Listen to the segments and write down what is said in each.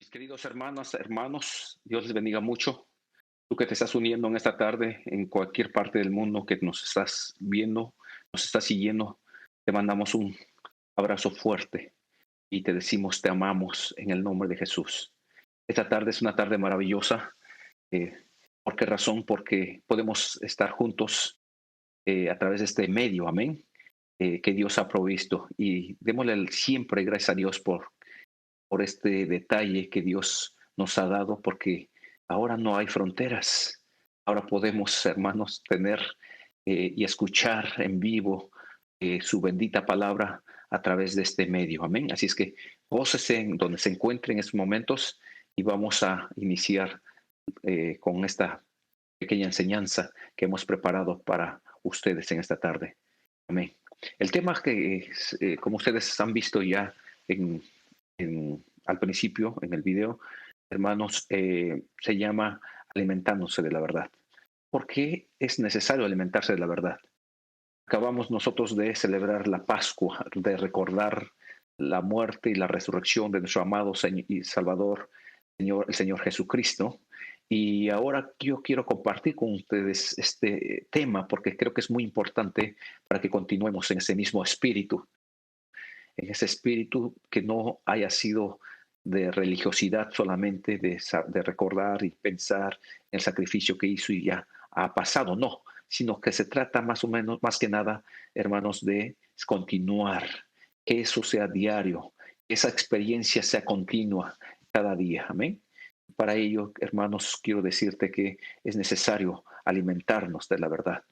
Mis queridos hermanos, Dios les bendiga mucho. Tú que te estás uniendo en esta tarde, en cualquier parte del mundo que nos estás viendo, nos estás siguiendo, te mandamos un abrazo fuerte y te decimos te amamos en el nombre de Jesús. Esta tarde es una tarde maravillosa. Eh, ¿Por qué razón? Porque podemos estar juntos a través de este medio, amén, que Dios ha provisto. Y démosle siempre gracias a Dios por este detalle que Dios nos ha dado, porque ahora no hay fronteras. Ahora podemos, hermanos, tener y escuchar en vivo su bendita palabra a través de este medio. Amén. Así es que gócese en donde se encuentren en estos momentos y vamos a iniciar con esta pequeña enseñanza que hemos preparado para ustedes en esta tarde. Amén. El tema que, como ustedes han visto ya en, al principio, en el video, hermanos, se llama alimentándose de la verdad. ¿Por qué es necesario alimentarse de la verdad? Acabamos nosotros de celebrar la Pascua, de recordar la muerte y la resurrección de nuestro amado Señor y Salvador, el Señor Jesucristo. Y ahora yo quiero compartir con ustedes este tema porque creo que es muy importante para que continuemos en ese mismo espíritu, en ese espíritu que no haya sido de religiosidad solamente, de recordar y pensar en el sacrificio que hizo y ya ha pasado, no, sino que se trata más o menos, más que nada, hermanos, de continuar, que eso sea diario, que esa experiencia sea continua cada día, amén. Para ello, hermanos, quiero decirte que es necesario alimentarnos de la verdad,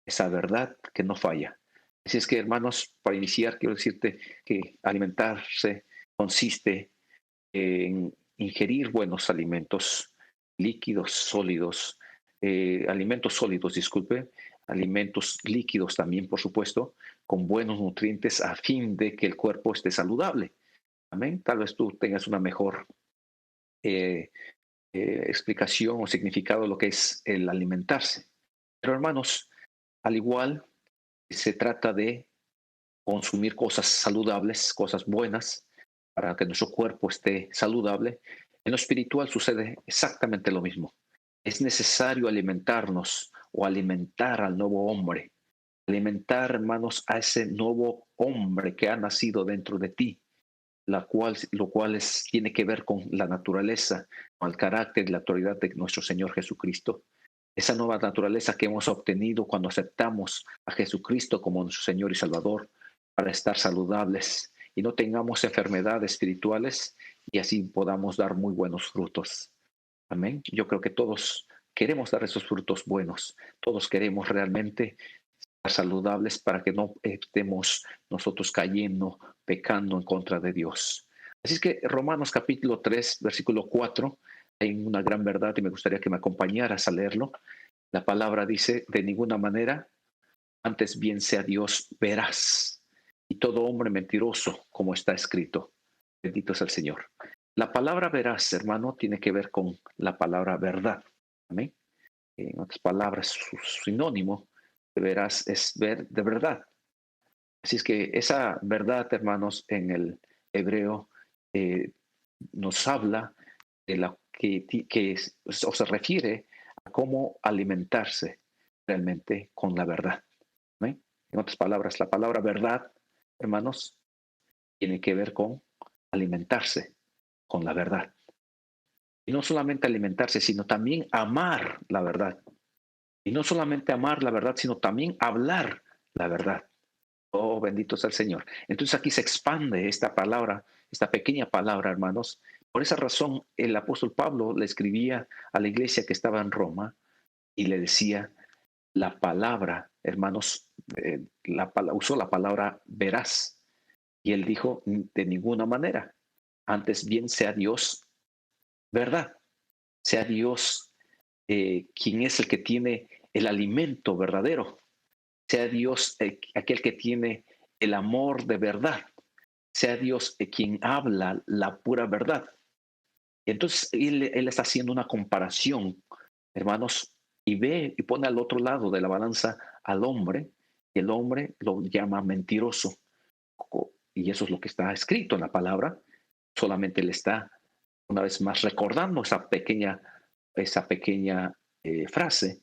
esa verdad que no falla. Así es que, hermanos, para iniciar, quiero decirte que alimentarse consiste en ingerir buenos alimentos, líquidos, sólidos, alimentos sólidos, disculpe, alimentos líquidos también, por supuesto, con buenos nutrientes a fin de que el cuerpo esté saludable. Amén. Tal vez tú tengas una mejor eh, explicación o significado de lo que es el alimentarse. Pero, hermanos, al igual se trata de consumir cosas saludables, cosas buenas, para que nuestro cuerpo esté saludable. En lo espiritual sucede exactamente lo mismo. Es necesario alimentarnos o alimentar al nuevo hombre, alimentar, hermanos, a ese nuevo hombre que ha nacido dentro de ti, lo cual tiene que ver con la naturaleza, con el carácter y la autoridad de nuestro Señor Jesucristo. Esa nueva naturaleza que hemos obtenido cuando aceptamos a Jesucristo como nuestro Señor y Salvador para estar saludables y no tengamos enfermedades espirituales y así podamos dar muy buenos frutos. Amén. Yo creo que todos queremos dar esos frutos buenos. Todos queremos realmente estar saludables para que no estemos nosotros cayendo, pecando en contra de Dios. Así es que Romanos capítulo 3, versículo 4, hay una gran verdad y me gustaría que me acompañaras a leerlo. La palabra dice, de ninguna manera, antes bien sea Dios veraz y todo hombre mentiroso, como está escrito. Bendito es el Señor. La palabra veraz, hermano, tiene que ver con la palabra verdad. Amén. En otras palabras, su sinónimo de veraz es ver de verdad. Así es que esa verdad, hermanos, en el hebreo eh, nos habla de la o se refiere a cómo alimentarse realmente con la verdad. ¿Eh? En otras palabras, la palabra verdad, hermanos, tiene que ver con alimentarse con la verdad. Y no solamente alimentarse, sino también amar la verdad. Y no solamente amar la verdad, sino también hablar la verdad. Oh, bendito sea el Señor. Entonces aquí se expande esta palabra, esta pequeña palabra, hermanos. Por esa razón, el apóstol Pablo le escribía a la iglesia que estaba en Roma y le decía la palabra, hermanos, usó la palabra veraz. Y él dijo, de ninguna manera, antes bien sea Dios verdad, sea Dios quien es el que tiene el alimento verdadero, sea Dios aquel que tiene el amor de verdad, sea Dios quien habla la pura verdad. Entonces él está haciendo una comparación, hermanos, y ve y pone al otro lado de la balanza al hombre, y el hombre lo llama mentiroso. Y eso es lo que está escrito en la palabra, solamente le está una vez más recordando esa pequeña frase,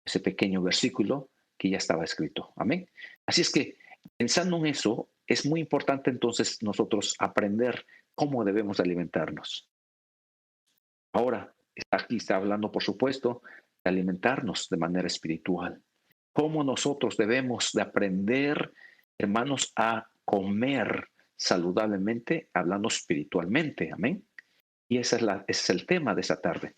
ese pequeño versículo que ya estaba escrito. Amén. Así es que pensando en eso, es muy importante entonces nosotros aprender cómo debemos alimentarnos. Ahora, aquí está hablando, por supuesto, de alimentarnos de manera espiritual. Cómo nosotros debemos de aprender, hermanos, a comer saludablemente, hablando espiritualmente. Amén. Y ese es el tema de esta tarde.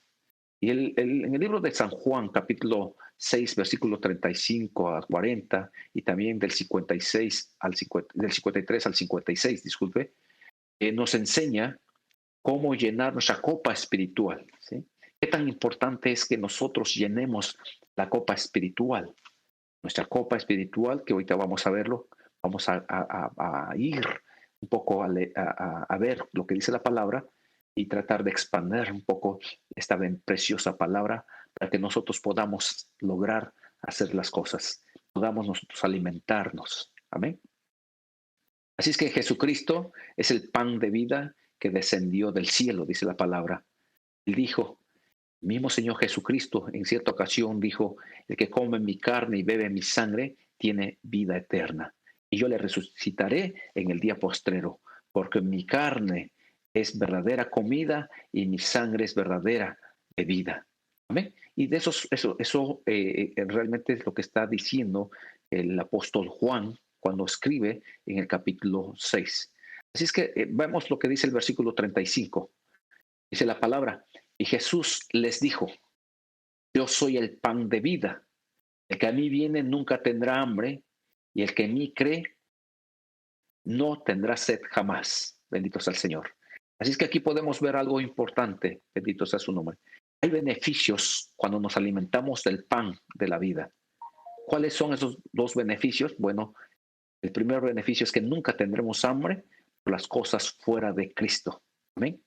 Y en el libro de San Juan, capítulo 6, versículo 35 a 40, y también del 53 al 56, disculpe, nos enseña cómo llenar nuestra copa espiritual. ¿Sí? Qué tan importante es que nosotros llenemos la copa espiritual. Nuestra copa espiritual, que ahorita vamos a verlo, vamos a ir un poco a ver lo que dice la palabra y tratar de expandir un poco esta preciosa palabra para que nosotros podamos lograr hacer las cosas, podamos nosotros alimentarnos. Amén. Así es que Jesucristo es el pan de vida que descendió del cielo, dice la palabra. Él dijo, el mismo Señor Jesucristo en cierta ocasión dijo, el que come mi carne y bebe mi sangre tiene vida eterna. Y yo le resucitaré en el día postrero, porque mi carne es verdadera comida y mi sangre es verdadera bebida. ¿Amén? Y de eso realmente es lo que está diciendo el apóstol Juan cuando escribe en el capítulo 6. Así es que vemos lo que dice el versículo 35. Dice la palabra, y Jesús les dijo, yo soy el pan de vida. El que a mí viene nunca tendrá hambre, y el que en mí cree no tendrá sed jamás. Bendito sea el Señor. Así es que aquí podemos ver algo importante. Bendito sea su nombre. Hay beneficios cuando nos alimentamos del pan de la vida. ¿Cuáles son esos dos beneficios? Bueno, el primer beneficio es que nunca tendremos hambre por las cosas fuera de Cristo. Amén.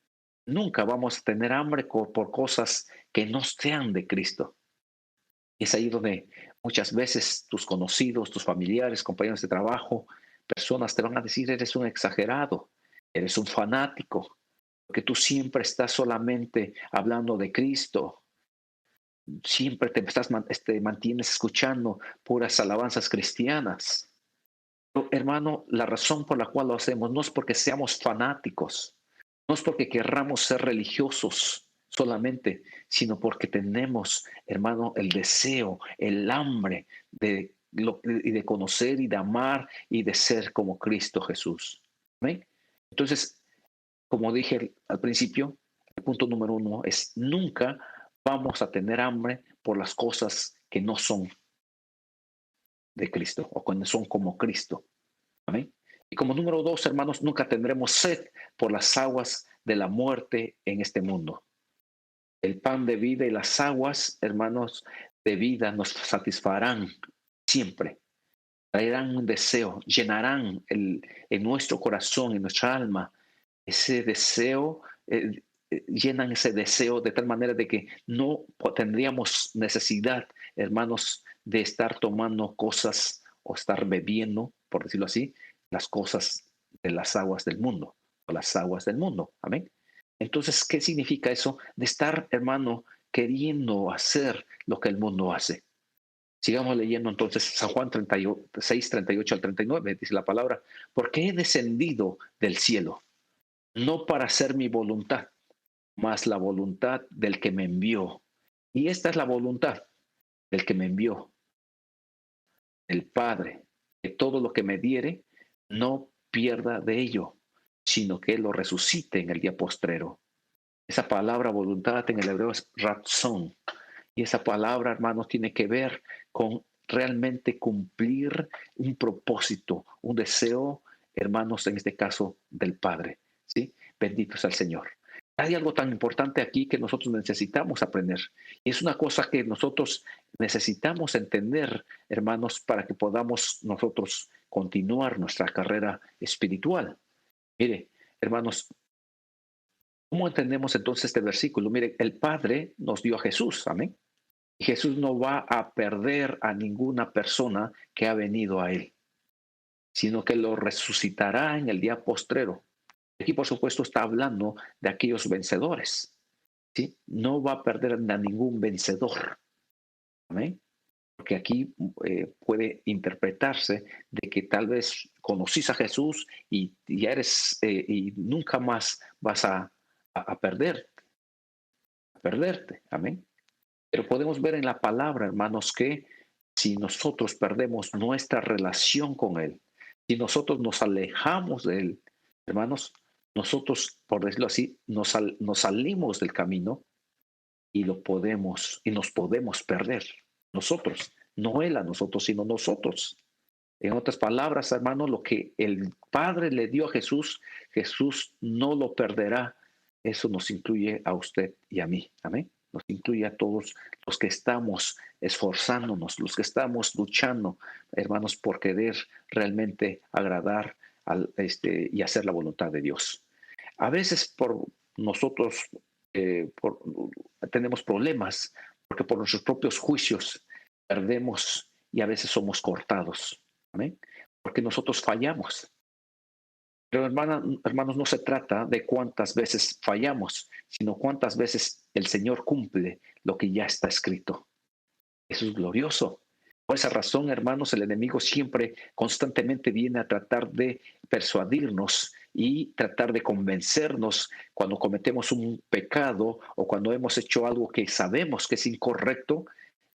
Nunca vamos a tener hambre por cosas que no sean de Cristo. Y es ahí donde muchas veces tus conocidos, tus familiares, compañeros de trabajo, personas te van a decir, eres un exagerado, eres un fanático, porque tú siempre estás solamente hablando de Cristo, siempre mantienes escuchando puras alabanzas cristianas. Pero, hermano, la razón por la cual lo hacemos no es porque seamos fanáticos, no es porque querramos ser religiosos solamente, sino porque tenemos, hermano, el deseo, el hambre y de conocer y de amar y de ser como Cristo Jesús. ¿Amén? Entonces, como dije al principio, el punto número uno es nunca vamos a tener hambre por las cosas que no son de Cristo o que no son como Cristo. Amén. Y como número dos, hermanos, nunca tendremos sed por las aguas de la muerte en este mundo. El pan de vida y las aguas, hermanos, de vida nos satisfarán siempre. Traerán un deseo, llenarán en nuestro corazón, en nuestra alma, ese deseo, llenan ese deseo de tal manera de que no tendríamos necesidad, hermanos, de estar tomando cosas o estar bebiendo, por decirlo así, las cosas de las aguas del mundo, o las aguas del mundo. Amén. Entonces, ¿qué significa eso? De estar, hermano, queriendo hacer lo que el mundo hace. Sigamos leyendo entonces San Juan 36, 38 al 39, dice la palabra, porque he descendido del cielo, no para hacer mi voluntad, mas la voluntad del que me envió. Y esta es la voluntad del que me envió, el Padre, que todo lo que me diere, no pierda de ello, sino que lo resucite en el día postrero. Esa palabra voluntad en el hebreo es ratzon. Y esa palabra, hermanos, tiene que ver con realmente cumplir un propósito, un deseo, hermanos, en este caso del Padre. ¿Sí? Bendito sea el Señor. Hay algo tan importante aquí que nosotros necesitamos aprender. Y es una cosa que nosotros necesitamos entender, hermanos, para que podamos nosotros continuar nuestra carrera espiritual. Mire, hermanos, ¿cómo entendemos entonces este versículo? Mire, el Padre nos dio a Jesús, amén. Y Jesús no va a perder a ninguna persona que ha venido a Él, sino que lo resucitará en el día postrero. Aquí, por supuesto, está hablando de aquellos vencedores, ¿sí? No va a perder a ningún vencedor. Amén. Porque aquí puede interpretarse de que tal vez conocís a Jesús y ya eres y nunca más vas a perderte. Amén. Pero podemos ver en la palabra, hermanos, que si nosotros perdemos nuestra relación con Él, si nosotros nos alejamos de Él, hermanos, nosotros, por decirlo así, nos salimos del camino y nos podemos perder. Nosotros, no Él a nosotros, sino nosotros. En otras palabras, hermanos, lo que el Padre le dio a Jesús, Jesús no lo perderá. Eso nos incluye a usted y a mí. Amén. Nos incluye a todos los que estamos esforzándonos, los que estamos luchando, hermanos, por querer realmente agradar y hacer la voluntad de Dios. A veces por nosotros por, tenemos problemas porque por nuestros propios juicios perdemos y a veces somos cortados. Amén. Porque nosotros fallamos. Pero hermanos, no se trata de cuántas veces fallamos, sino cuántas veces el Señor cumple lo que ya está escrito. Eso es glorioso. Por esa razón, hermanos, el enemigo siempre constantemente viene a tratar de persuadirnos y tratar de convencernos cuando cometemos un pecado o cuando hemos hecho algo que sabemos que es incorrecto.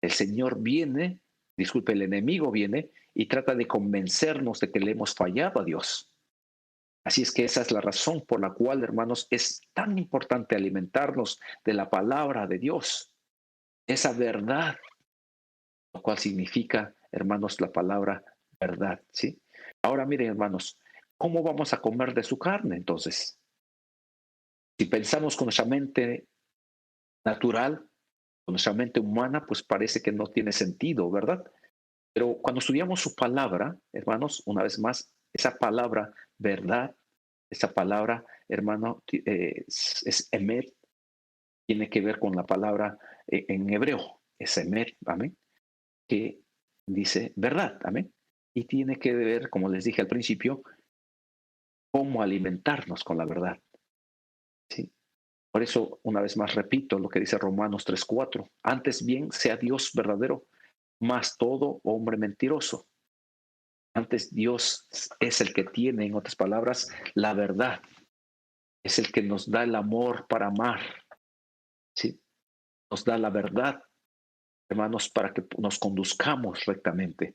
El Señor viene, disculpe, el enemigo viene y trata de convencernos de que le hemos fallado a Dios. Así es que esa es la razón por la cual, hermanos, es tan importante alimentarnos de la palabra de Dios, esa verdad, lo cual significa, hermanos, la palabra verdad, ¿sí? Ahora miren, hermanos, ¿cómo vamos a comer de su carne entonces? Si pensamos con nuestra mente natural, con nuestra mente humana, pues parece que no tiene sentido, ¿verdad? Pero cuando estudiamos su palabra, hermanos, una vez más, esa palabra verdad, esa palabra, hermano, es emet, tiene que ver con la palabra en hebreo, es emet, amén, que dice verdad, amén. Y tiene que ver, como les dije al principio, cómo alimentarnos con la verdad, ¿sí? Por eso, una vez más, repito lo que dice Romanos 3:4. Antes bien, sea Dios verdadero, más todo hombre mentiroso. Antes Dios es el que tiene, en otras palabras, la verdad. Es el que nos da el amor para amar, ¿sí? Nos da la verdad, hermanos, para que nos conduzcamos rectamente.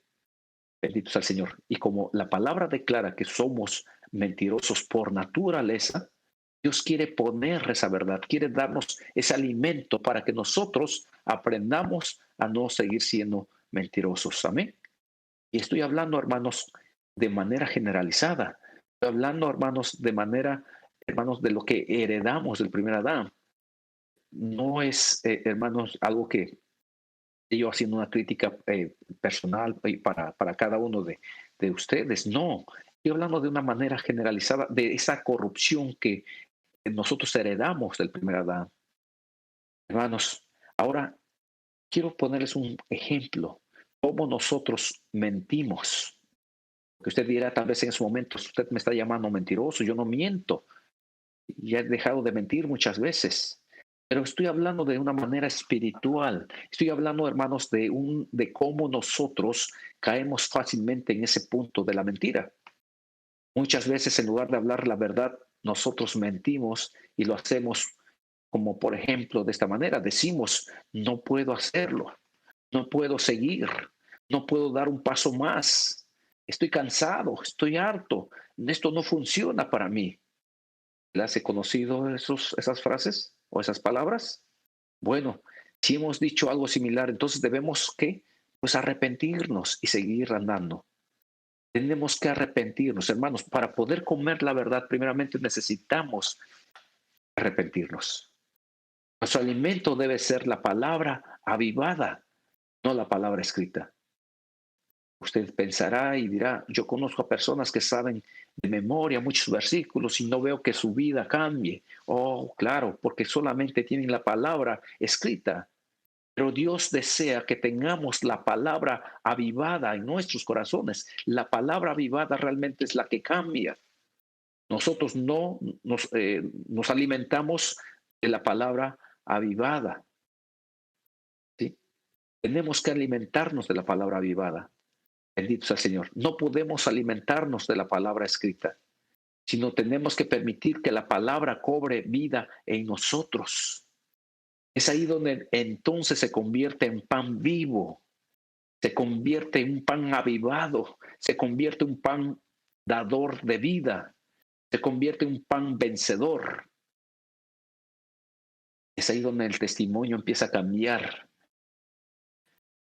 Bendito sea el Señor. Y como la palabra declara que somos mentirosos por naturaleza, Dios quiere poner esa verdad, quiere darnos ese alimento para que nosotros aprendamos a no seguir siendo mentirosos. Amén. Y estoy hablando, hermanos, de manera generalizada. Estoy hablando, hermanos, de manera, hermanos, de lo que heredamos del primer Adán. No es, hermanos, algo que yo haciendo una crítica personal para cada uno de ustedes. No, estoy hablando de una manera generalizada de esa corrupción que nosotros heredamos del primer Adán. Hermanos, ahora quiero ponerles un ejemplo. Cómo nosotros mentimos. Que usted dirá tal vez en ese momento, usted me está llamando mentiroso, yo no miento. Ya he dejado de mentir muchas veces. Pero estoy hablando de una manera espiritual. Estoy hablando, hermanos, de cómo nosotros caemos fácilmente en ese punto de la mentira. Muchas veces, en lugar de hablar la verdad, nosotros mentimos y lo hacemos como, por ejemplo, de esta manera. Decimos, no puedo hacerlo, no puedo seguir, no puedo dar un paso más. Estoy cansado, estoy harto. Esto no funciona para mí. ¿Las he conocido esas frases o esas palabras? Bueno, si hemos dicho algo similar, entonces debemos ¿qué? Pues arrepentirnos y seguir andando. Tenemos que arrepentirnos, hermanos. Para poder comer la verdad, primeramente necesitamos arrepentirnos. Nuestro alimento debe ser la palabra avivada, no la palabra escrita. Usted pensará y dirá, yo conozco a personas que saben de memoria muchos versículos y no veo que su vida cambie. Oh, claro, porque solamente tienen la palabra escrita. Pero Dios desea que tengamos la palabra avivada en nuestros corazones. La palabra avivada realmente es la que cambia. Nosotros no nos alimentamos de la palabra avivada, ¿sí? Tenemos que alimentarnos de la palabra avivada. Bendito sea el Señor. No podemos alimentarnos de la palabra escrita, sino tenemos que permitir que la palabra cobre vida en nosotros. Es ahí donde entonces se convierte en pan vivo, se convierte en un pan avivado, se convierte en un pan dador de vida, se convierte en un pan vencedor. Es ahí donde el testimonio empieza a cambiar,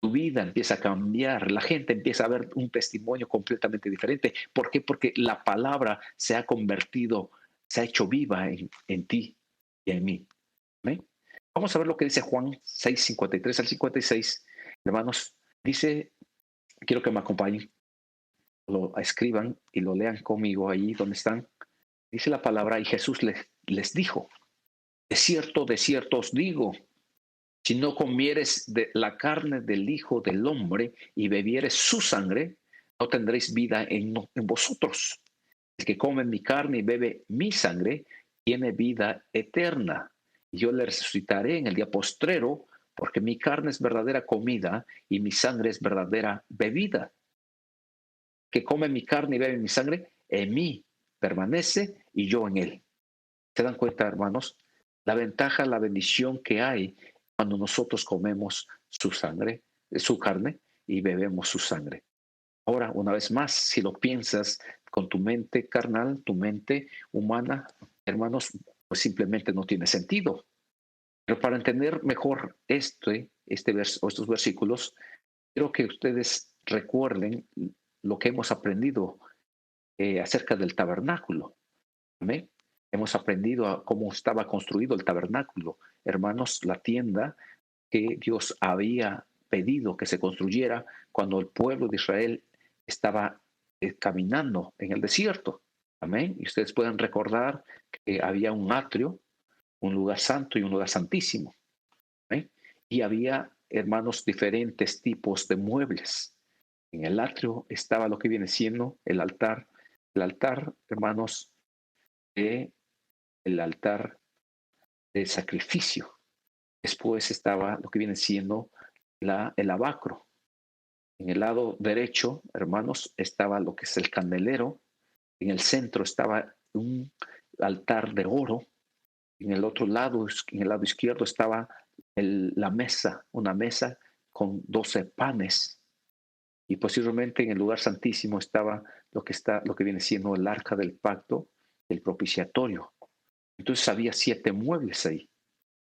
tu vida empieza a cambiar, la gente empieza a ver un testimonio completamente diferente. ¿Por qué? Porque la palabra se ha convertido, se ha hecho viva en ti y en mí. ¿Amén? Vamos a ver lo que dice Juan 6, 53 al 56. Hermanos, dice, quiero que me acompañen, lo escriban y lo lean conmigo ahí donde están. Dice la palabra y Jesús les dijo, de cierto os digo, si no comieres de la carne del Hijo del Hombre y bebieres su sangre, no tendréis vida en vosotros. El que come mi carne y bebe mi sangre, tiene vida eterna. Y yo le resucitaré en el día postrero, porque mi carne es verdadera comida y mi sangre es verdadera bebida. Que come mi carne y bebe mi sangre, en mí permanece y yo en él. ¿Se dan cuenta, hermanos? La ventaja, la bendición que hay cuando nosotros comemos su sangre, su carne y bebemos su sangre. Ahora, una vez más, si lo piensas con tu mente carnal, tu mente humana, hermanos, pues simplemente no tiene sentido. Pero para entender mejor estos versículos, quiero que ustedes recuerden lo que hemos aprendido acerca del tabernáculo. ¿Amén? Hemos aprendido a cómo estaba construido el tabernáculo. Hermanos, la tienda que Dios había pedido que se construyera cuando el pueblo de Israel estaba caminando en el desierto. Amén. Y ustedes pueden recordar que había un atrio, un lugar santo y un lugar santísimo. Amén. Y había, hermanos, diferentes tipos de muebles. En el atrio estaba lo que viene siendo el altar. El altar, hermanos, de el altar de sacrificio. Después estaba lo que viene siendo el lavacro. En el lado derecho, hermanos, estaba lo que es el candelero. En el centro estaba un altar de oro. En el otro lado, en el lado izquierdo, estaba la mesa, una mesa con 12 panes. Y posiblemente en el lugar santísimo estaba lo que viene siendo el arca del pacto, el propiciatorio. Entonces había 7 muebles ahí.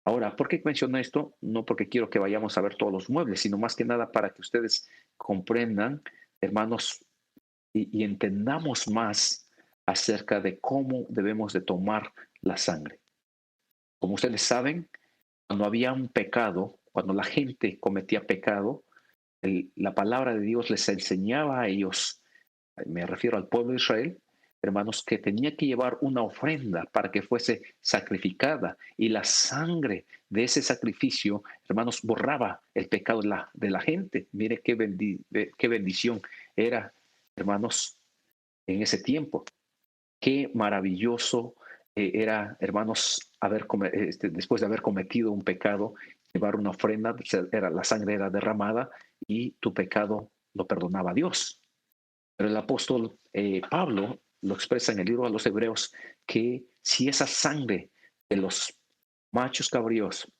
Ahora, ¿por qué menciono esto? No porque quiero que vayamos a ver todos los muebles, sino más que nada para que ustedes comprendan, hermanos, y entendamos más acerca de cómo debemos de tomar la sangre. Como ustedes saben, cuando había un pecado, cuando la gente cometía pecado, la palabra de Dios les enseñaba a ellos, me refiero al pueblo de Israel, hermanos, que tenía que llevar una ofrenda para que fuese sacrificada y la sangre de ese sacrificio, hermanos, borraba el pecado de la gente. Mire qué bendición era, hermanos, en ese tiempo. Qué maravilloso era, hermanos, después de haber cometido un pecado, llevar una ofrenda, la sangre era derramada y tu pecado lo perdonaba Dios. Pero el apóstol Pablo lo expresa en el libro a los Hebreos que si esa sangre de los machos cabríos,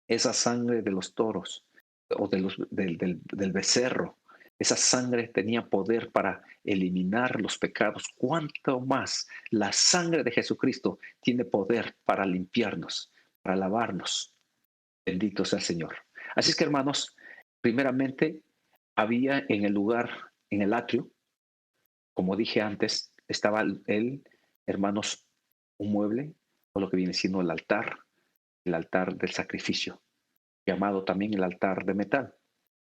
esa sangre de los toros o del becerro, esa sangre tenía poder para eliminar los pecados, cuánto más la sangre de Jesucristo tiene poder para limpiarnos, para lavarnos. Bendito sea el Señor. Así es que, hermanos, primeramente había en el lugar, en el atrio, como dije antes, estaba hermanos, un mueble, o lo que viene siendo el altar del sacrificio, llamado también el altar de metal,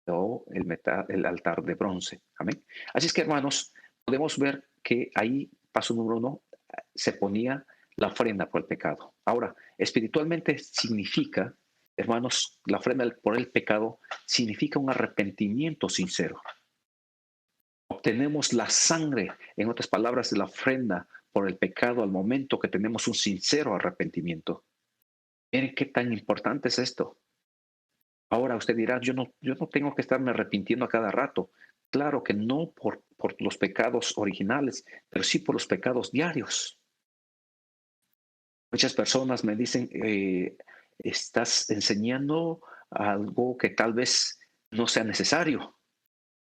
o el altar de bronce. Amén. Así es que, hermanos, podemos ver que ahí, paso número 1, se ponía la ofrenda por el pecado. Ahora, espiritualmente significa, hermanos, la ofrenda por el pecado significa un arrepentimiento sincero. Obtenemos la sangre, en otras palabras, de la ofrenda por el pecado al momento que tenemos un sincero arrepentimiento. Miren qué tan importante es esto. Ahora usted dirá, yo no tengo que estarme arrepintiendo a cada rato. Claro que no por los pecados originales, pero sí por los pecados diarios. Muchas personas me dicen, estás enseñando algo que tal vez no sea necesario.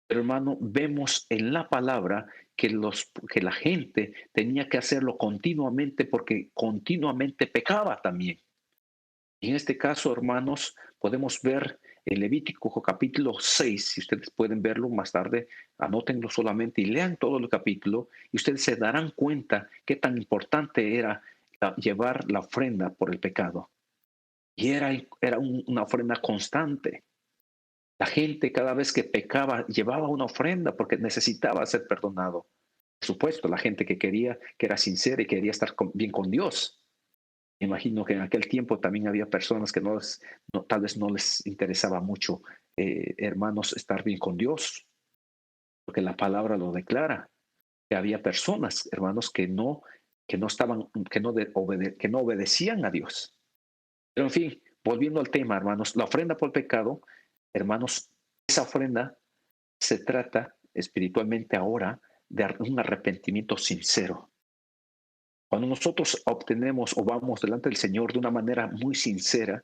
Pero hermano, vemos en la palabra que la gente tenía que hacerlo continuamente porque continuamente pecaba también. Y en este caso, hermanos, podemos ver en Levítico capítulo 6, si ustedes pueden verlo más tarde, anótenlo solamente y lean todo el capítulo y ustedes se darán cuenta qué tan importante era llevar la ofrenda por el pecado. Y era una ofrenda constante. La gente cada vez que pecaba llevaba una ofrenda porque necesitaba ser perdonado. Por supuesto, la gente que quería, que era sincera y quería estar bien con Dios. Imagino que en aquel tiempo también había personas que tal vez no les interesaba mucho, hermanos, estar bien con Dios, porque la palabra lo declara, que había personas, hermanos, que no estaban, que no obedecían a Dios. Pero en fin, volviendo al tema, hermanos, la ofrenda por el pecado, hermanos, esa ofrenda se trata espiritualmente ahora de un arrepentimiento sincero. Cuando nosotros obtenemos o vamos delante del Señor de una manera muy sincera,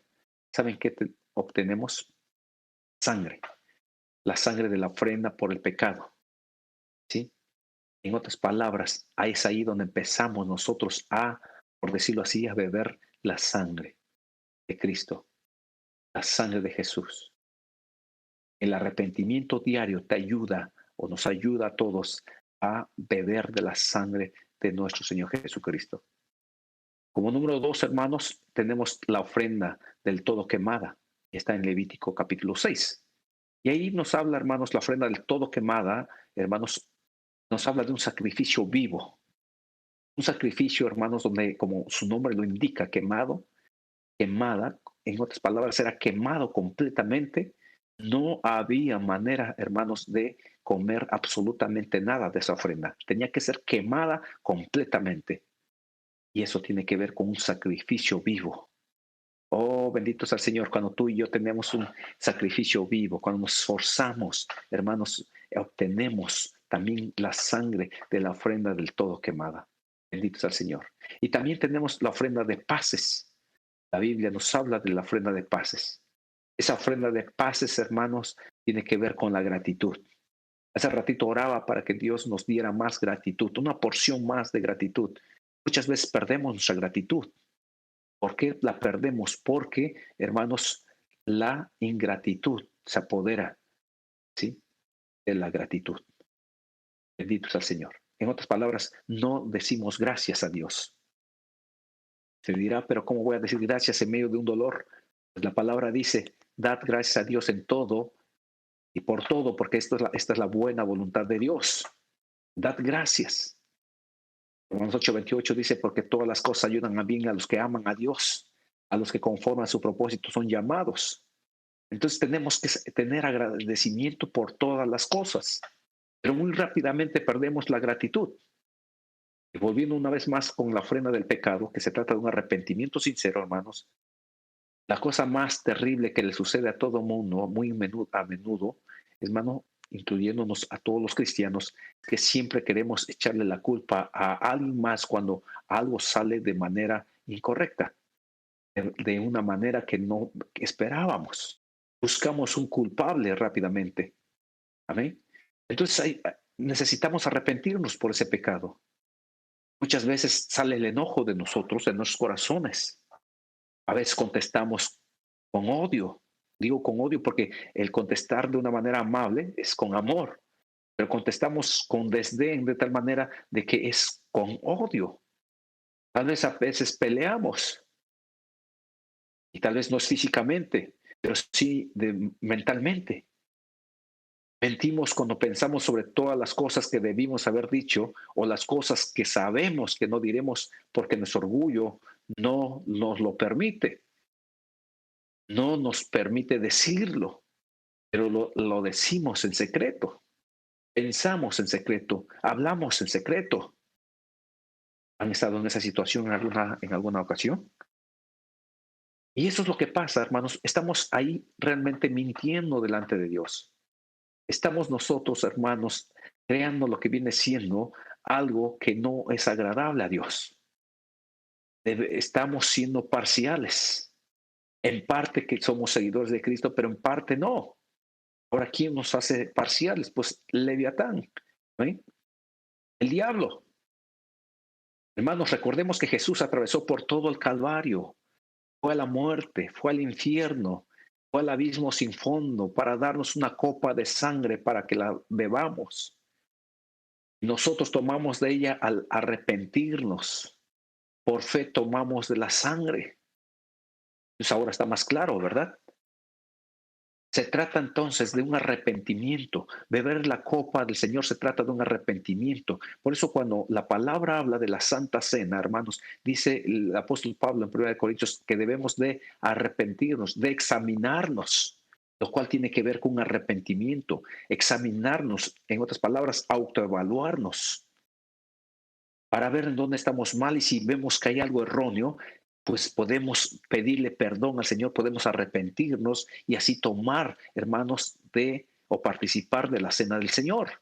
¿saben qué obtenemos? Sangre, la sangre de la ofrenda por el pecado. ¿Sí? En otras palabras, es ahí donde empezamos nosotros por decirlo así, a beber la sangre de Cristo, la sangre de Jesús. El arrepentimiento diario te ayuda o nos ayuda a todos a beber de la sangre de nuestro Señor Jesucristo. Como número 2, hermanos, tenemos la ofrenda del todo quemada. Está en Levítico capítulo 6. Y ahí nos habla, hermanos, la ofrenda del todo quemada, hermanos, nos habla de un sacrificio vivo. Un sacrificio, hermanos, donde, como su nombre lo indica, quemada, en otras palabras, era quemado completamente. No había manera, hermanos, de comer absolutamente nada de esa ofrenda. Tenía que ser quemada completamente. Y eso tiene que ver con un sacrificio vivo. Oh, bendito sea el Señor, cuando tú y yo tenemos un sacrificio vivo, cuando nos esforzamos, hermanos, obtenemos también la sangre de la ofrenda del todo quemada. Bendito sea el Señor. Y también tenemos la ofrenda de paces. La Biblia nos habla de la ofrenda de paces. Esa ofrenda de paces, hermanos, tiene que ver con la gratitud. Hace ratito oraba para que Dios nos diera más gratitud, una porción más de gratitud. Muchas veces perdemos nuestra gratitud. ¿Por qué la perdemos? Porque, hermanos, la ingratitud se apodera, ¿sí?, de la gratitud. Bendito sea el Señor. En otras palabras, no decimos gracias a Dios. Se dirá, pero ¿cómo voy a decir gracias en medio de un dolor? Pues la palabra dice, dad gracias a Dios en todo y por todo, porque esta es la buena voluntad de Dios. Dad gracias. Romanos 8:28 dice, porque todas las cosas ayudan a bien a los que aman a Dios, a los que conforme a su propósito son llamados. Entonces tenemos que tener agradecimiento por todas las cosas, pero muy rápidamente perdemos la gratitud. Y volviendo una vez más con la ofrenda del pecado, que se trata de un arrepentimiento sincero, hermanos, la cosa más terrible que le sucede a todo mundo, a menudo, hermano, incluyéndonos a todos los cristianos, que siempre queremos echarle la culpa a alguien más cuando algo sale de manera incorrecta, de una manera que no esperábamos. Buscamos un culpable rápidamente. Amén. Entonces necesitamos arrepentirnos por ese pecado. Muchas veces sale el enojo de nosotros, de nuestros corazones. A veces contestamos con odio. Digo con odio porque el contestar de una manera amable es con amor, pero contestamos con desdén de tal manera de que es con odio. Tal vez a veces peleamos y tal vez no es físicamente, pero sí mentalmente. Mentimos cuando pensamos sobre todas las cosas que debimos haber dicho o las cosas que sabemos que no diremos porque nuestro orgullo no nos lo permite. No nos permite decirlo, pero lo decimos en secreto. Pensamos en secreto, hablamos en secreto. ¿Han estado en esa situación en alguna ocasión? Y eso es lo que pasa, hermanos. Estamos ahí realmente mintiendo delante de Dios. Estamos nosotros, hermanos, creando lo que viene siendo algo que no es agradable a Dios. Estamos siendo parciales. En parte que somos seguidores de Cristo, pero en parte no. Ahora, ¿quién nos hace parciales? Pues Leviatán, ¿no? El diablo. Hermanos, recordemos que Jesús atravesó por todo el Calvario, fue a la muerte, fue al infierno, fue al abismo sin fondo para darnos una copa de sangre para que la bebamos. Nosotros tomamos de ella al arrepentirnos. Por fe tomamos de la sangre. Pues ahora está más claro, ¿verdad? Se trata entonces de un arrepentimiento. Beber la copa del Señor se trata de un arrepentimiento. Por eso cuando la palabra habla de la Santa Cena, hermanos, dice el apóstol Pablo en 1 Corintios que debemos de arrepentirnos, de examinarnos, lo cual tiene que ver con un arrepentimiento. Examinarnos, en otras palabras, autoevaluarnos para ver en dónde estamos mal y si vemos que hay algo erróneo, pues podemos pedirle perdón al Señor, podemos arrepentirnos y así tomar, hermanos, de o participar de la cena del Señor.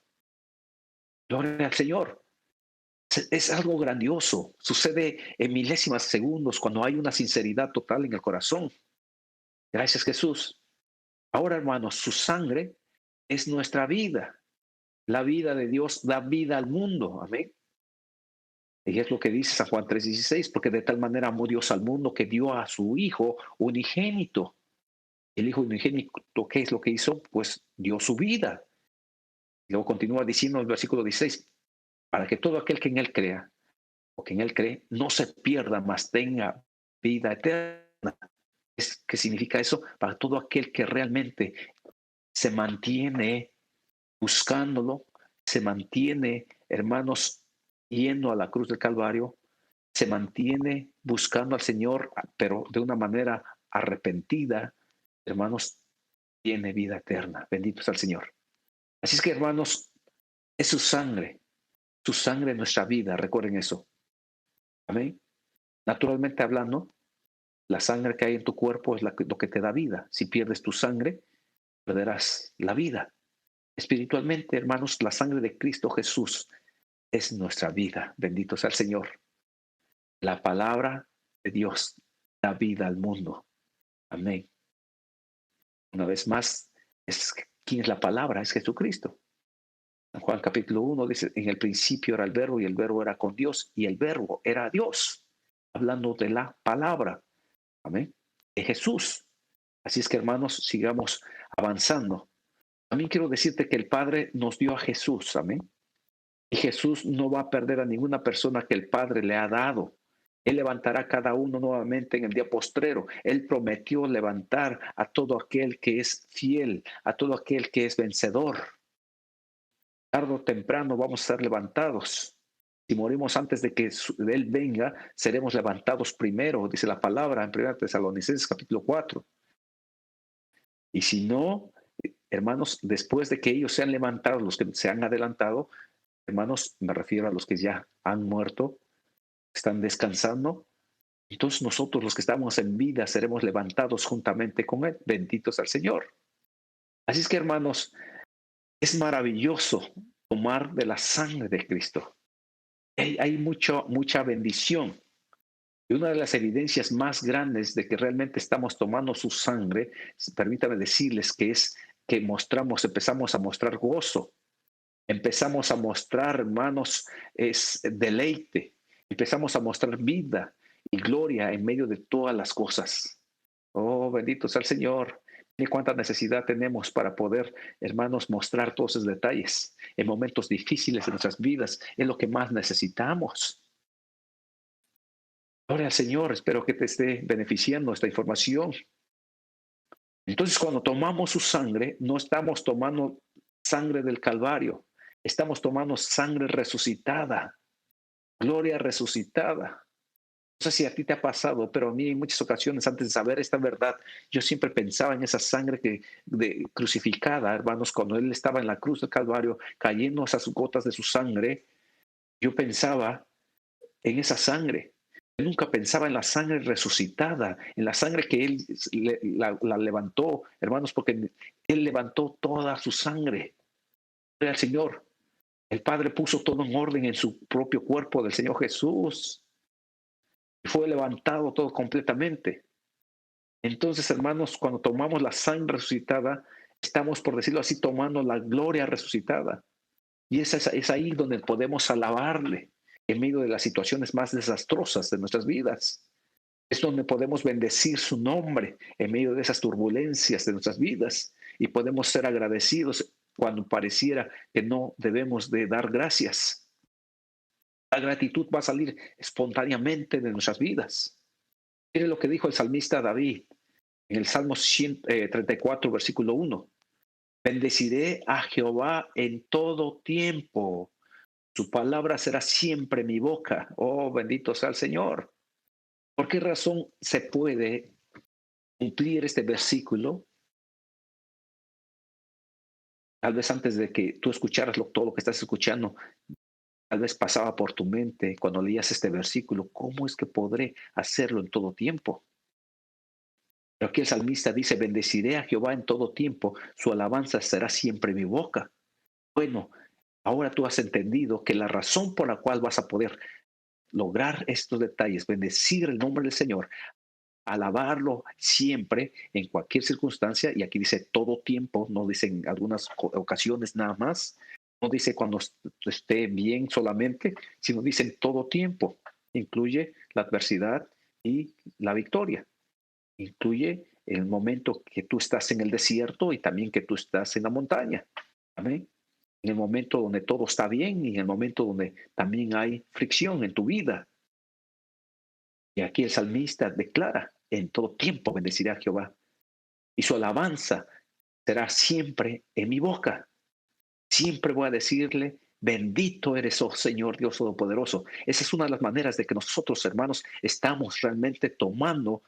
Gloria al Señor. Es algo grandioso. Sucede en milésimas segundos cuando hay una sinceridad total en el corazón. Gracias, Jesús. Ahora, hermanos, su sangre es nuestra vida. La vida de Dios da vida al mundo. Amén. Y es lo que dice San Juan 3:16, porque de tal manera amó Dios al mundo que dio a su Hijo unigénito. El Hijo unigénito, ¿qué es lo que hizo? Pues dio su vida. Y luego continúa diciendo en el versículo 16, para que todo aquel que en Él crea, o que en Él cree, no se pierda, mas tenga vida eterna. ¿Qué significa eso? Para todo aquel que realmente se mantiene buscándolo, se mantiene, hermanos, yendo a la cruz del Calvario, se mantiene buscando al Señor, pero de una manera arrepentida, hermanos, tiene vida eterna. Bendito sea el Señor. Así es que, hermanos, es su sangre en nuestra vida, recuerden eso. Amén. Naturalmente hablando, la sangre que hay en tu cuerpo es lo que te da vida. Si pierdes tu sangre, perderás la vida. Espiritualmente, hermanos, la sangre de Cristo Jesús es nuestra vida. Bendito sea el Señor. La palabra de Dios da vida al mundo. Amén. Una vez más, ¿quién es la palabra? Es Jesucristo. En Juan capítulo 1 dice, en el principio era el verbo y el verbo era con Dios y el verbo era Dios. Hablando de la palabra. Amén. De Jesús. Así es que, hermanos, sigamos avanzando. También quiero decirte que el Padre nos dio a Jesús. Amén. Y Jesús no va a perder a ninguna persona que el Padre le ha dado. Él levantará a cada uno nuevamente en el día postrero. Él prometió levantar a todo aquel que es fiel, a todo aquel que es vencedor. Tarde o temprano vamos a ser levantados. Si morimos antes de que Él venga, seremos levantados primero, dice la palabra en 1 Tesalonicenses capítulo 4. Y si no, hermanos, después de que ellos sean levantados, los que se han adelantado, hermanos, me refiero a los que ya han muerto, están descansando, entonces nosotros los que estamos en vida seremos levantados juntamente con Él. Benditos al Señor. Así es que, hermanos, es maravilloso tomar de la sangre de Cristo. Hay mucha bendición. Y una de las evidencias más grandes de que realmente estamos tomando su sangre, permítame decirles que es que empezamos a mostrar gozo. Empezamos a mostrar, hermanos, es deleite. Empezamos a mostrar vida y gloria en medio de todas las cosas. Oh, bendito sea el Señor. Y cuánta necesidad tenemos para poder, hermanos, mostrar todos esos detalles. En momentos difíciles de nuestras vidas es lo que más necesitamos. Gloria al Señor. Espero que te esté beneficiando esta información. Entonces, cuando tomamos su sangre, no estamos tomando sangre del Calvario. Estamos tomando sangre resucitada. Gloria resucitada. No sé si a ti te ha pasado, pero a mí en muchas ocasiones, antes de saber esta verdad, yo siempre pensaba en esa sangre crucificada, hermanos, cuando Él estaba en la cruz del Calvario, cayendo esas gotas de su sangre, yo pensaba en esa sangre. Él nunca pensaba en la sangre resucitada, en la sangre que Él la levantó, hermanos, porque Él levantó toda su sangre. Gloria al Señor. El Padre puso todo en orden en su propio cuerpo del Señor Jesús. Y fue levantado todo completamente. Entonces, hermanos, cuando tomamos la sangre resucitada, estamos, por decirlo así, tomando la gloria resucitada. Y es ahí donde podemos alabarle en medio de las situaciones más desastrosas de nuestras vidas. Es donde podemos bendecir su nombre en medio de esas turbulencias de nuestras vidas y podemos ser agradecidos cuando pareciera que no debemos de dar gracias. La gratitud va a salir espontáneamente de nuestras vidas. Mire lo que dijo el salmista David en el Salmo 34, versículo 1. Bendeciré a Jehová en todo tiempo. Su palabra será siempre mi boca. Oh, bendito sea el Señor. ¿Por qué razón se puede cumplir este versículo? Tal vez antes de que tú escucharas todo lo que estás escuchando, tal vez pasaba por tu mente cuando leías este versículo, ¿cómo es que podré hacerlo en todo tiempo? Pero aquí el salmista dice, bendeciré a Jehová en todo tiempo, su alabanza será siempre mi boca. Bueno, ahora tú has entendido que la razón por la cual vas a poder lograr estos detalles, bendecir el nombre del Señor, alabarlo siempre, en cualquier circunstancia, y aquí dice todo tiempo, no dice en algunas ocasiones nada más, no dice cuando esté bien solamente, sino dice en todo tiempo, incluye la adversidad y la victoria, incluye el momento que tú estás en el desierto y también que tú estás en la montaña, amén. En el momento donde todo está bien y en el momento donde también hay fricción en tu vida. Y aquí el salmista declara, en todo tiempo bendeciré a Jehová y su alabanza será siempre en mi boca. Siempre voy a decirle, bendito eres, oh Señor Dios Todopoderoso. Esa es una de las maneras de que nosotros, hermanos, estamos realmente tomando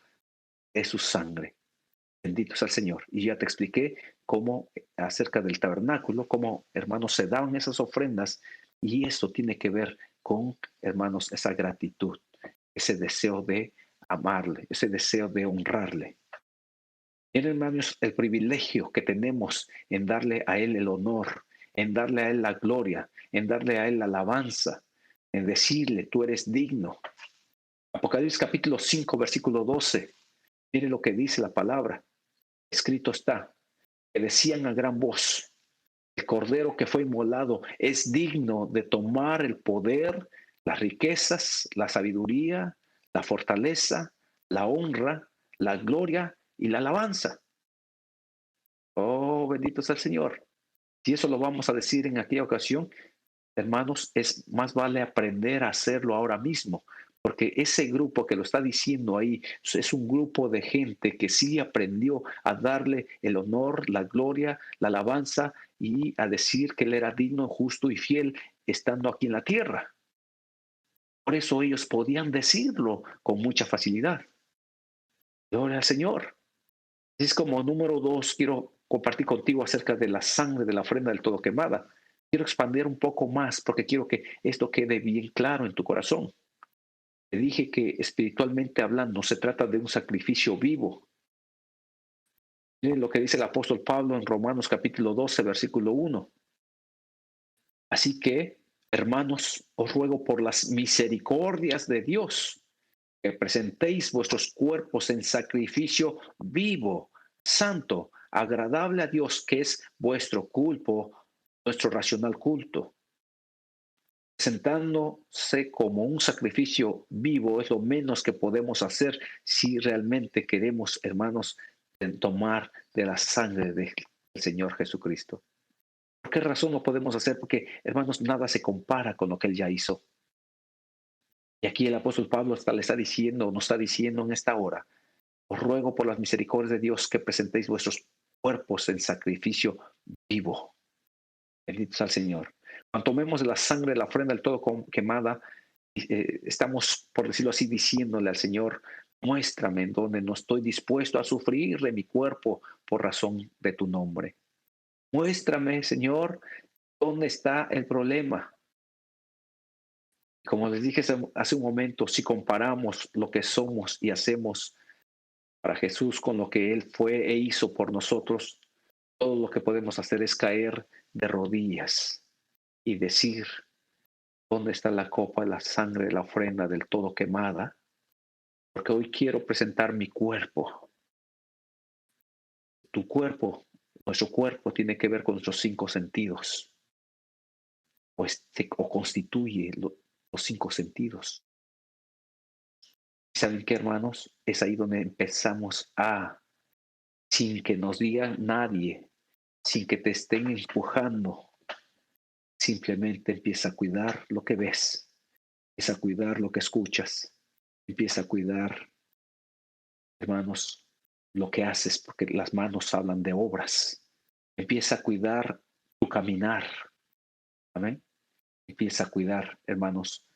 de su sangre. Bendito sea el Señor. Y ya te expliqué cómo acerca del tabernáculo, cómo, hermanos, se daban esas ofrendas y esto tiene que ver con, hermanos, esa gratitud, ese deseo de amarle, ese deseo de honrarle. Miren, hermanos, el privilegio que tenemos en darle a Él el honor, en darle a Él la gloria, en darle a Él la alabanza, en decirle, tú eres digno. Apocalipsis capítulo 5, versículo 12. Mire lo que dice la palabra. Escrito está, que decían a gran voz, el Cordero que fue inmolado es digno de tomar el poder, las riquezas, la sabiduría, la fortaleza, la honra, la gloria y la alabanza. Oh, bendito sea el Señor. Si eso lo vamos a decir en aquella ocasión, hermanos, es más vale aprender a hacerlo ahora mismo, porque ese grupo que lo está diciendo ahí es un grupo de gente que sí aprendió a darle el honor, la gloria, la alabanza y a decir que Él era digno, justo y fiel estando aquí en la tierra. Por eso ellos podían decirlo con mucha facilidad. Gloria al Señor. Es como número dos, quiero compartir contigo acerca de la sangre de la ofrenda del todo quemada. Quiero expandir un poco más porque quiero que esto quede bien claro en tu corazón. Te dije que espiritualmente hablando se trata de un sacrificio vivo. Miren lo que dice el apóstol Pablo en Romanos capítulo 12, versículo 1. Así que, hermanos, os ruego por las misericordias de Dios que presentéis vuestros cuerpos en sacrificio vivo, santo, agradable a Dios, que es vuestro culto, nuestro racional culto. Presentándose como un sacrificio vivo es lo menos que podemos hacer si realmente queremos, hermanos, tomar de la sangre del Señor Jesucristo. ¿Por qué razón lo podemos hacer? Porque, hermanos, nada se compara con lo que Él ya hizo. Y aquí el apóstol Pablo le está diciendo, nos está diciendo en esta hora, os ruego por las misericordias de Dios que presentéis vuestros cuerpos en sacrificio vivo. Bendito sea el Señor. Cuando tomemos la sangre de la ofrenda del todo quemada, estamos, por decirlo así, diciéndole al Señor, muéstrame en donde no estoy dispuesto a sufrir de mi cuerpo por razón de tu nombre. Muéstrame, Señor, dónde está el problema. Como les dije hace un momento, si comparamos lo que somos y hacemos para Jesús con lo que Él fue e hizo por nosotros, todo lo que podemos hacer es caer de rodillas y decir, ¿dónde está la copa, la sangre, la ofrenda del todo quemada? Porque hoy quiero presentar mi cuerpo. Tu cuerpo, nuestro cuerpo tiene que ver con nuestros cinco sentidos, o constituye los cinco sentidos. ¿Saben qué, hermanos? Es ahí donde empezamos sin que nos diga nadie, sin que te estén empujando, simplemente empieza a cuidar lo que ves, empieza a cuidar lo que escuchas, empieza a cuidar, hermanos, lo que haces, porque las manos hablan de obras. Empieza a cuidar tu caminar, amén. Empieza a cuidar, hermanos,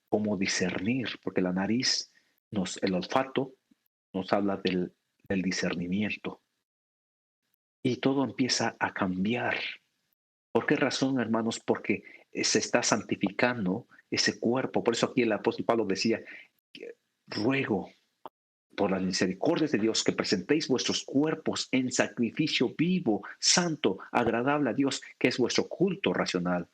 cómo discernir, porque la nariz, el olfato, nos habla del discernimiento. Y todo empieza a cambiar. ¿Por qué razón, hermanos? Porque se está santificando ese cuerpo. Por eso aquí el apóstol Pablo decía, ruego por las misericordias de Dios que presentéis vuestros cuerpos en sacrificio vivo, santo, agradable a Dios, que es vuestro culto racional.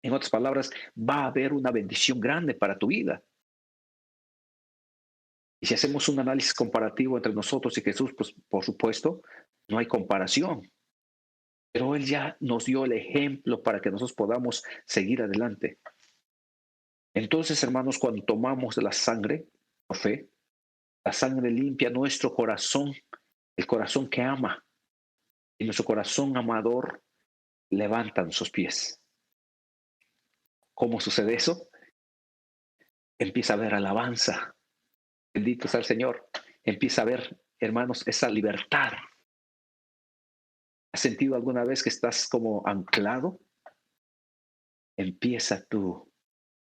En otras palabras, va a haber una bendición grande para tu vida. Y si hacemos un análisis comparativo entre nosotros y Jesús, pues por supuesto, no hay comparación. Pero Él ya nos dio el ejemplo para que nosotros podamos seguir adelante. Entonces, hermanos, cuando tomamos de la sangre, por fe, la sangre limpia nuestro corazón, el corazón que ama, y nuestro corazón amador levanta sus pies. ¿Cómo sucede eso? Empieza a haber alabanza. Bendito sea el Señor. Empieza a haber, hermanos, esa libertad. ¿Has sentido alguna vez que estás como anclado? Empieza tú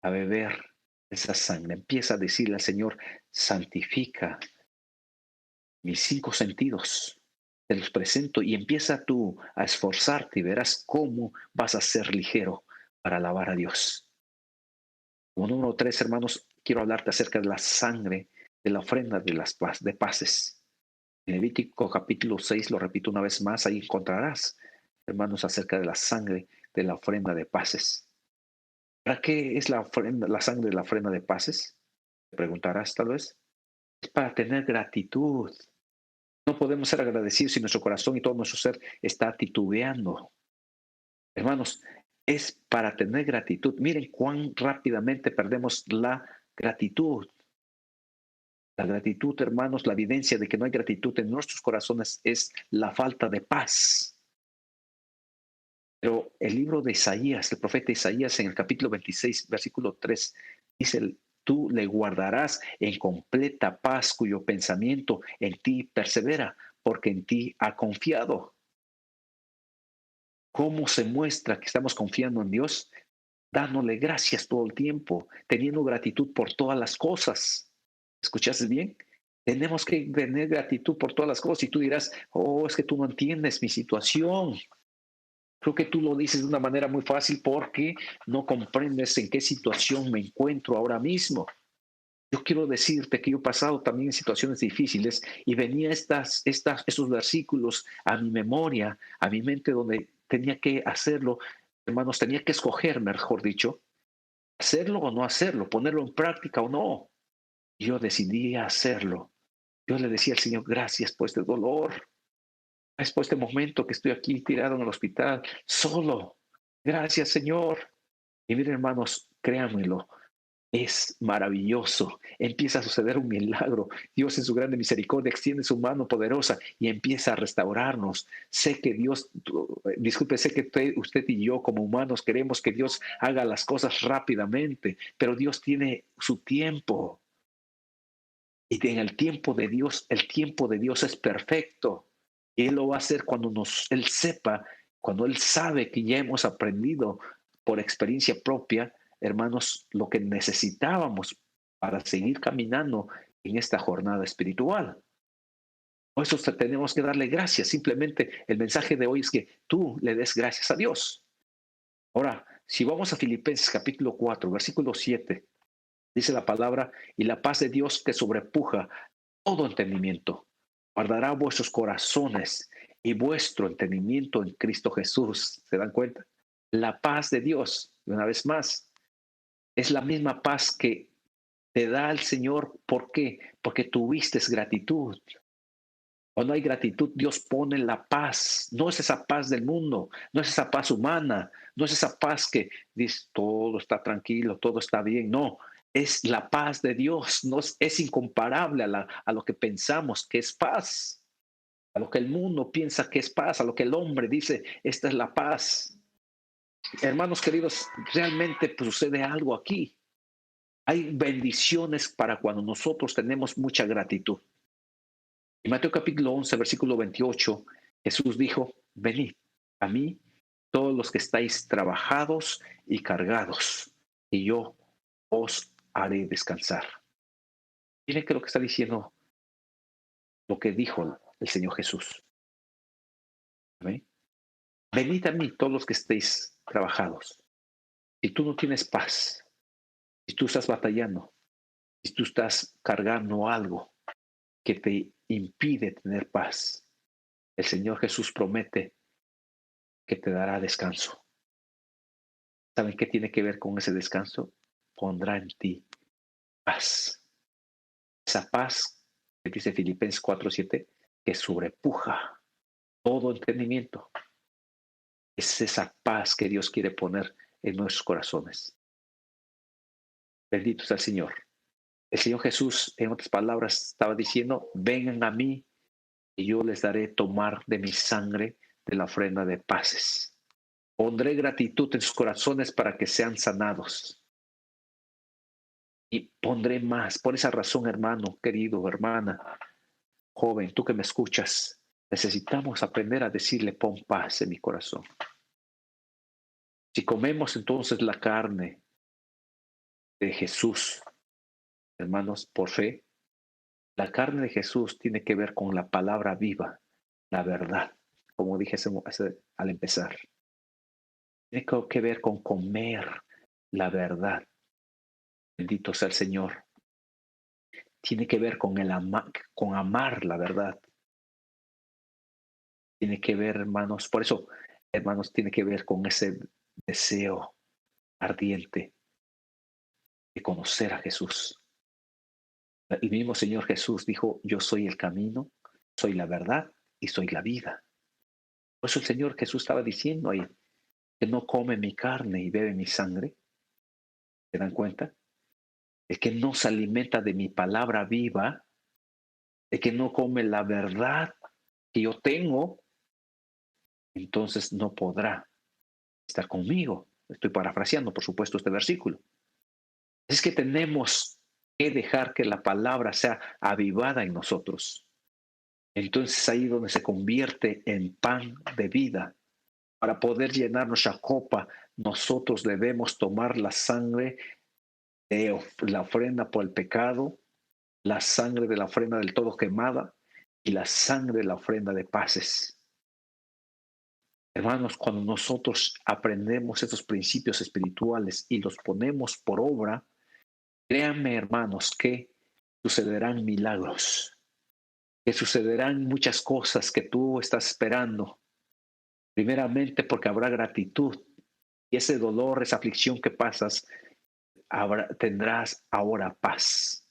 a beber esa sangre. Empieza a decirle al Señor, santifica mis cinco sentidos. Te los presento y empieza tú a esforzarte y verás cómo vas a ser ligero para alabar a Dios. Como número 3, hermanos, quiero hablarte acerca de la sangre de la ofrenda de paces. En Levítico capítulo 6, lo repito una vez más, ahí encontrarás, hermanos, acerca de la sangre de la ofrenda de paces. ¿Para qué es la sangre de la ofrenda de paces? Te preguntarás tal vez. Es para tener gratitud. No podemos ser agradecidos si nuestro corazón y todo nuestro ser está titubeando. Hermanos, es para tener gratitud. Miren cuán rápidamente perdemos la gratitud. La gratitud, hermanos, la evidencia de que no hay gratitud en nuestros corazones es la falta de paz. Pero el libro de Isaías, el profeta Isaías, en el capítulo 26, versículo 3, dice, tú le guardarás en completa paz cuyo pensamiento en ti persevera, porque en ti ha confiado. ¿Cómo se muestra que estamos confiando en Dios? Dándole gracias todo el tiempo, teniendo gratitud por todas las cosas. ¿Escuchaste bien? Tenemos que tener gratitud por todas las cosas. Y tú dirás, oh, es que tú no entiendes mi situación. Creo que tú lo dices de una manera muy fácil porque no comprendes en qué situación me encuentro ahora mismo. Yo quiero decirte que yo he pasado también en situaciones difíciles y venía estos versículos a mi memoria, a mi mente, donde tenía que hacerlo, hermanos, tenía que escoger, mejor dicho, hacerlo o no hacerlo, ponerlo en práctica o no. Yo decidí hacerlo. Yo le decía al Señor, gracias por este dolor, gracias por este momento que estoy aquí tirado en el hospital, solo. Gracias, Señor. Y miren, hermanos, créanmelo, es maravilloso. Empieza a suceder un milagro. Dios en su grande misericordia extiende su mano poderosa y empieza a restaurarnos. Sé que Dios, disculpe, sé que usted y yo como humanos queremos que Dios haga las cosas rápidamente, pero Dios tiene su tiempo. Y en el tiempo de Dios es perfecto. Y Él lo va a hacer cuando Él sepa, cuando Él sabe que ya hemos aprendido por experiencia propia, hermanos, lo que necesitábamos para seguir caminando en esta jornada espiritual. Por eso tenemos que darle gracias. Simplemente el mensaje de hoy es que tú le des gracias a Dios. Ahora, Si vamos a Filipenses capítulo 4, versículo 7, dice la palabra, y la paz de Dios que sobrepuja todo entendimiento, guardará vuestros corazones y vuestro entendimiento en Cristo Jesús. ¿Se dan cuenta? La paz de Dios, una vez más, es la misma paz que te da el Señor. ¿Por qué? Porque tuviste gratitud. Cuando hay gratitud, Dios pone la paz. No es esa paz del mundo, no es esa paz humana, no es esa paz que dice todo está tranquilo, todo está bien. No, es la paz de Dios. No es incomparable a lo que pensamos que es paz, a lo que el mundo piensa que es paz, a lo que el hombre dice, esta es la paz. Hermanos queridos, realmente pues, sucede algo aquí. Hay bendiciones para cuando nosotros tenemos mucha gratitud. En Mateo capítulo 11, versículo 28, Jesús dijo, venid a mí todos los que estáis trabajados y cargados, y yo os haré descansar. Miren que lo que está diciendo, lo que dijo el Señor Jesús. ¿Amén? Venid a mí todos los que estéis trabajados. Si tú no tienes paz, si tú estás batallando, si tú estás cargando algo que te impide tener paz, el Señor Jesús promete que te dará descanso. ¿Saben qué tiene que ver con ese descanso? Pondrá en ti paz. Esa paz que dice Filipenses 4:7, que sobrepuja todo entendimiento. Es esa paz que Dios quiere poner en nuestros corazones. Bendito sea el Señor. El Señor Jesús, en otras palabras, estaba diciendo, vengan a mí y yo les daré tomar de mi sangre de la ofrenda de paces. Pondré gratitud en sus corazones para que sean sanados. Y pondré más. Por esa razón, hermano, querido, hermana, joven, tú que me escuchas, necesitamos aprender a decirle, pon paz en mi corazón. Si comemos entonces la carne de Jesús, hermanos, por fe, la carne de Jesús tiene que ver con la palabra viva, la verdad, como dije al empezar. Tiene que ver con comer la verdad. Bendito sea el Señor. Tiene que ver con con amar la verdad. Tiene que ver, hermanos, por eso, hermanos, tiene que ver con ese deseo ardiente de conocer a Jesús. El mismo Señor Jesús dijo, yo soy el camino, soy la verdad y soy la vida. Por eso el Señor Jesús estaba diciendo ahí, que no come mi carne y bebe mi sangre. ¿Se dan cuenta? El que no se alimenta de mi palabra viva, el que no come la verdad que yo tengo, entonces no podrá estar conmigo. Estoy parafraseando, por supuesto, este versículo. Es que tenemos que dejar que la palabra sea avivada en nosotros. Entonces ahí donde se convierte en pan de vida. Para poder llenar nuestra copa, nosotros debemos tomar la sangre de la ofrenda por el pecado, la sangre de la ofrenda del todo quemada y la sangre de la ofrenda de paces. Hermanos, cuando nosotros aprendemos estos principios espirituales y los ponemos por obra, créanme, hermanos, que sucederán milagros, que sucederán muchas cosas que tú estás esperando. Primeramente porque habrá gratitud y ese dolor, esa aflicción que pasas, tendrás ahora paz.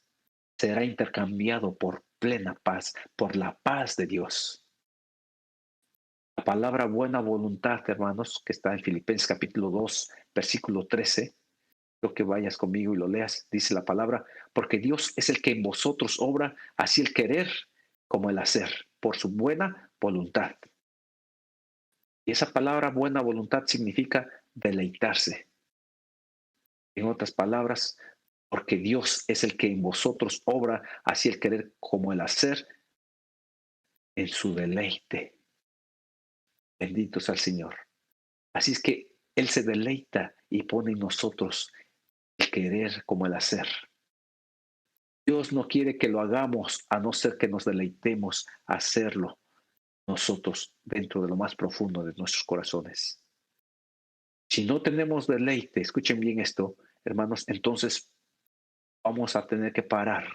Será intercambiado por plena paz, por la paz de Dios. La palabra buena voluntad, hermanos, que está en Filipenses capítulo 2, versículo 13, quiero que vayas conmigo y lo leas, dice la palabra, porque Dios es el que en vosotros obra así el querer como el hacer, por su buena voluntad. Y esa palabra buena voluntad significa deleitarse. En otras palabras, porque Dios es el que en vosotros obra así el querer como el hacer en su deleite. Bendito sea el Señor. Así es que Él se deleita y pone en nosotros el querer como el hacer. Dios no quiere que lo hagamos a no ser que nos deleitemos a hacerlo nosotros dentro de lo más profundo de nuestros corazones. Si no tenemos deleite, escuchen bien esto, hermanos, entonces vamos a tener que parar,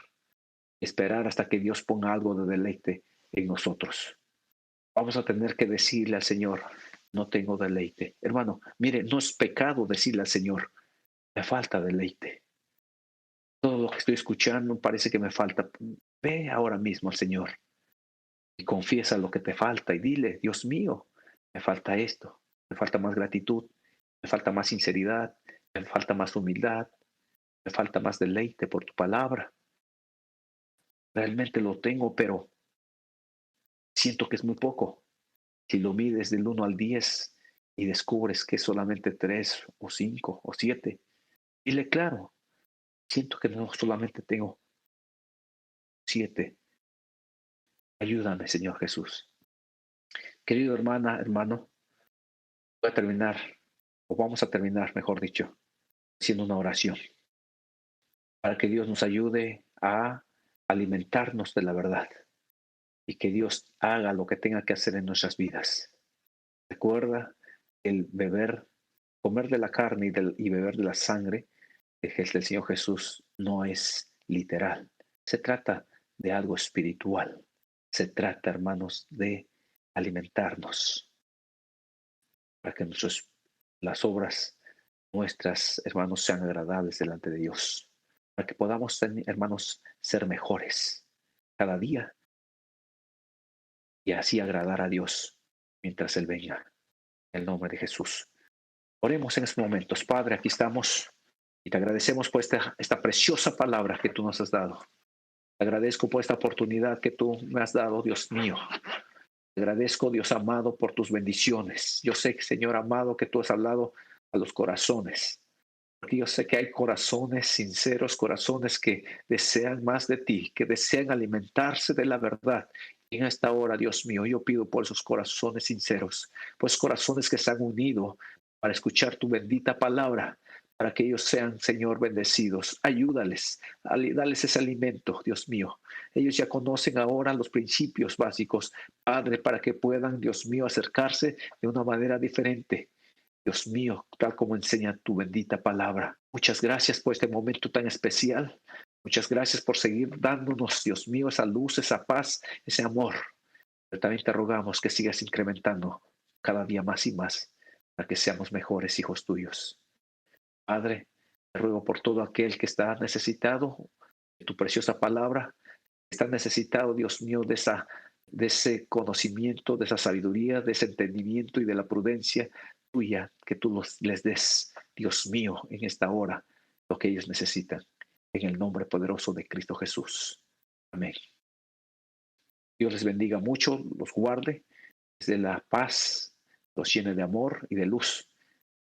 esperar hasta que Dios ponga algo de deleite en nosotros. Vamos a tener que decirle al Señor, no tengo deleite. Hermano, mire, no es pecado decirle al Señor, me falta deleite. Todo lo que estoy escuchando parece que me falta. Ve ahora mismo al Señor y confiesa lo que te falta y dile, Dios mío, me falta esto, me falta más gratitud, me falta más sinceridad, me falta más humildad, me falta más deleite por tu palabra. Realmente lo tengo, pero siento que es muy poco. Si lo mides del 1 al 10 y descubres que es solamente 3 o 5 o 7, dile claro, siento que no solamente tengo 7. Ayúdame, Señor Jesús. Querido hermana, hermano, voy a terminar, o vamos a terminar, mejor dicho, haciendo una oración para que Dios nos ayude a alimentarnos de la verdad y que Dios haga lo que tenga que hacer en nuestras vidas. Recuerda el comer de la carne y beber de la sangre del Señor Jesús no es literal. Se trata de algo espiritual. Se trata, hermanos, de alimentarnos para que las obras nuestras, hermanos, sean agradables delante de Dios. Para que podamos, hermanos, ser mejores cada día y así agradar a Dios mientras Él venga. En el nombre de Jesús. Oremos en estos momentos. Padre, aquí estamos y te agradecemos por esta preciosa palabra que tú nos has dado. Te agradezco por esta oportunidad que tú me has dado, Dios mío. Te agradezco, Dios amado, por tus bendiciones. Yo sé, Señor amado, que tú has hablado a los corazones. Porque yo sé que hay corazones sinceros, corazones que desean más de ti, que desean alimentarse de la verdad. Y en esta hora, Dios mío, yo pido por esos corazones sinceros, por esos corazones que se han unido para escuchar tu bendita palabra, para que ellos sean, Señor, bendecidos. Ayúdales, dales ese alimento, Dios mío. Ellos ya conocen ahora los principios básicos, Padre, para que puedan, Dios mío, acercarse de una manera diferente. Dios mío, tal como enseña tu bendita palabra. Muchas gracias por este momento tan especial. Muchas gracias por seguir dándonos, Dios mío, esa luz, esa paz, ese amor. Pero también te rogamos que sigas incrementando cada día más y más para que seamos mejores hijos tuyos. Padre, te ruego por todo aquel que está necesitado de tu preciosa palabra, que está necesitado, Dios mío, de ese conocimiento, de esa sabiduría, de ese entendimiento y de la prudencia tuya, que tú les des, Dios mío, en esta hora, lo que ellos necesitan. En el nombre poderoso de Cristo Jesús. Amén. Dios les bendiga mucho, los guarde, desde la paz, los llene de amor y de luz.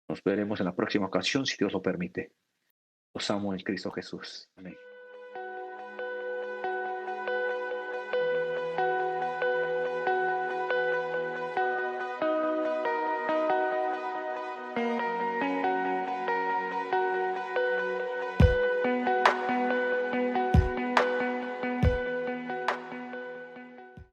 Nos veremos en la próxima ocasión, si Dios lo permite. Los amo en Cristo Jesús. Amén.